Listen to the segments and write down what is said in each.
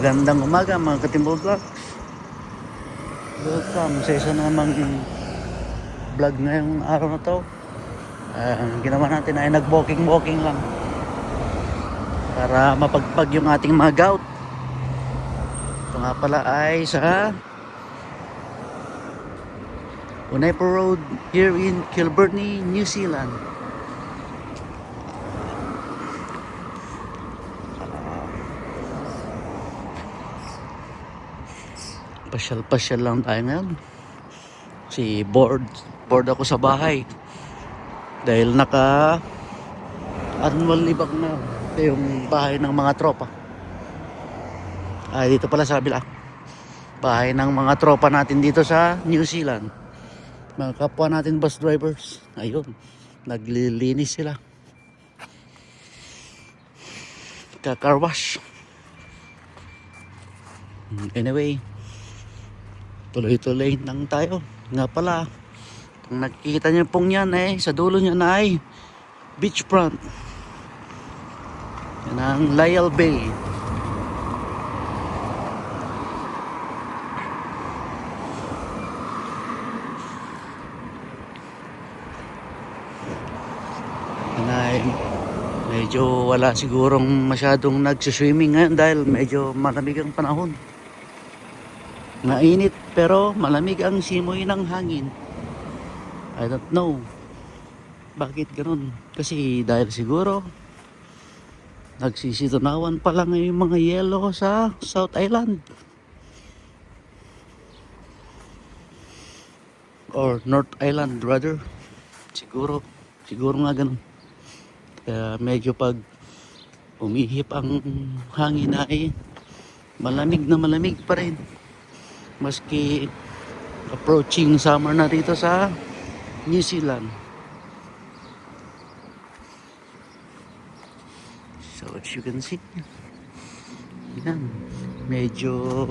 Magandang umaga mga Katimbol Vlogs. Welcome sa isa namang vlog ngayong araw na to. Ginawa natin ay nag-walking lang para mapagpag yung ating mga gout. Ito nga pala ay sa Unepo Road here in Kilbirnie, New Zealand. Pasyal-pasyal lang tayo ngayon. Si bored ako sa bahay dahil naka annual leave ako na. Ito yung bahay ng mga tropa. Dito pala sa kabila, bahay ng mga tropa natin dito sa New Zealand, mga kapwa natin bus drivers. Ayun, naglilinis sila, car wash. Anyway, tuloy-tuloy lang tayo. Nga pala, kung nakikita niyo pong yan sa dulo niya na ay beachfront. Yan ang Lyell Bay. Yan ay medyo wala sigurong masyadong nagsiswimming ngayon dahil medyo malamig ang panahon. Mainit pero malamig ang simoy ng hangin. I don't know bakit ganun. Kasi dahil siguro nagsisitunawan pa lang yung mga yelo sa South Island or North Island rather. Siguro nga ganun. Kaya medyo pag umihip ang hangin ay malamig na malamig pa rin. Maski approaching summer na dito sa New Zealand. So as you can see, yan, medyo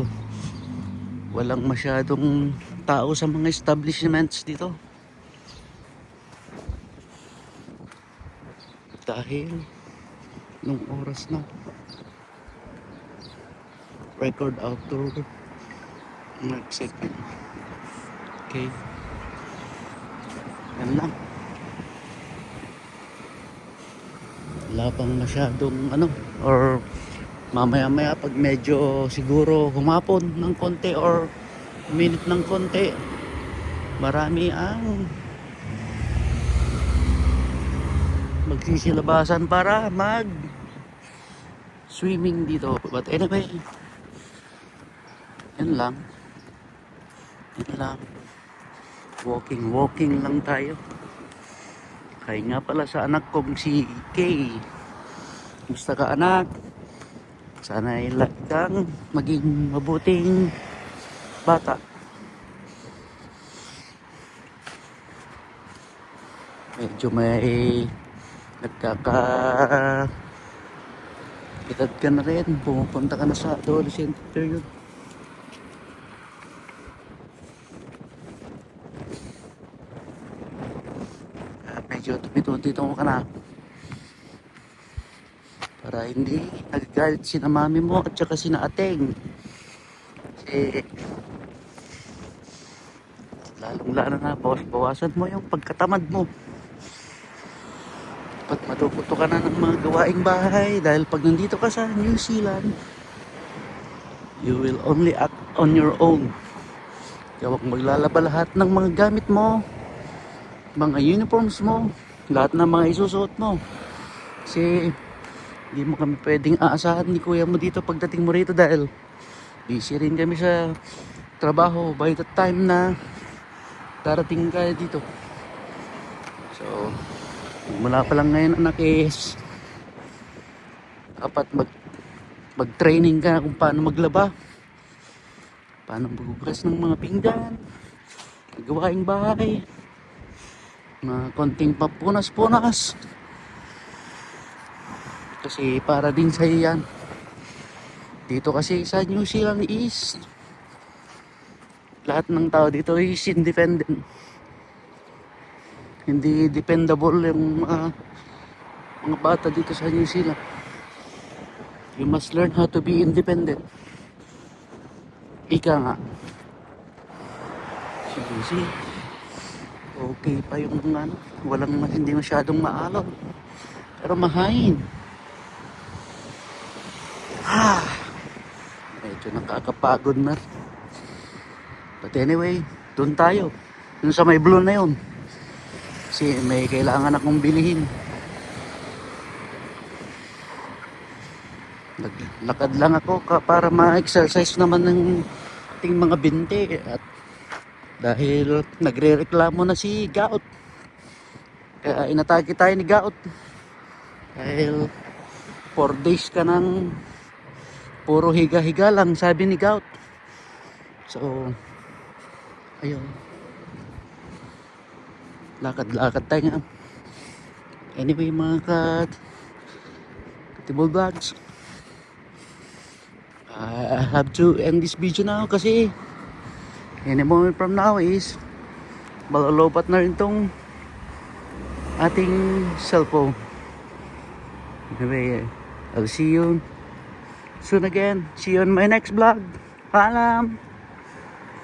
walang masyadong tao sa mga establishments dito. Dahil nung oras na record outdoor nag-set. Okay. Yan lang. Wala pang masyadong or mamaya-maya pag medyo siguro humapon ng konti or minute ng konti, marami ang magsisilabasan para mag swimming dito. But anyway, yan lang. Walking lang tayo. Kaya nga pala sa anak kong si Kay. Gusto ka anak? Sana ay kang maging mabuting bata. Medyo may edad ka na rin. Pumupunta ka na sa adolescent period. Medyo tumitong ka na para hindi nagagalit sina mami mo at saka sina ateng. Kasi lalong-lalo na bawasan mo yung pagkatamad mo. Dapat matuto ka na ng mga gawaing bahay dahil pag nandito ka sa New Zealand, you will only act on your own. Kaya huwag maglalaba lahat ng mga gamit mo, mga uniforms mo, lahat ng mga isusuot mo. Kasi hindi mo kami pwedeng aasahan ni kuya mo dito pagdating mo rito dahil busy rin kami sa trabaho by the time na darating ka dito. So mula pa lang ngayon anak is dapat mag-training ka kung paano maglaba, paano maghugas ng mga pinggan, gawaing bahay, mga konting papunas-punas. Kasi para din sa yan. Dito kasi sa New Zealand is lahat ng tao dito is independent. Hindi dependable yung mga bata dito sa New Zealand. You must learn how to be independent. Ika nga. Sige. Okay pa yung ano, hindi masyadong maalaw. Pero mahangin. Medyo nakakapagod na. But anyway, doon tayo. Doon sa may blue na yun. Kasi may kailangan akong bilihin. Naglakad lang ako para ma-exercise naman ng ating mga binti. At dahil nagre-reklamo na si Gaot. Kaya inatake tayo ni Gaot. Dahil 4 days ka ng puro higa-higa lang, sabi ni Gaot. So, ayun. Lakad-lakad tayo nga. Anyway, mga Katibol Vlogs, I have to end this video now kasi any moment from now is malolobat na rin tong ating cellphone. Anyway, I'll see you soon again. See you on my next vlog. Paalam!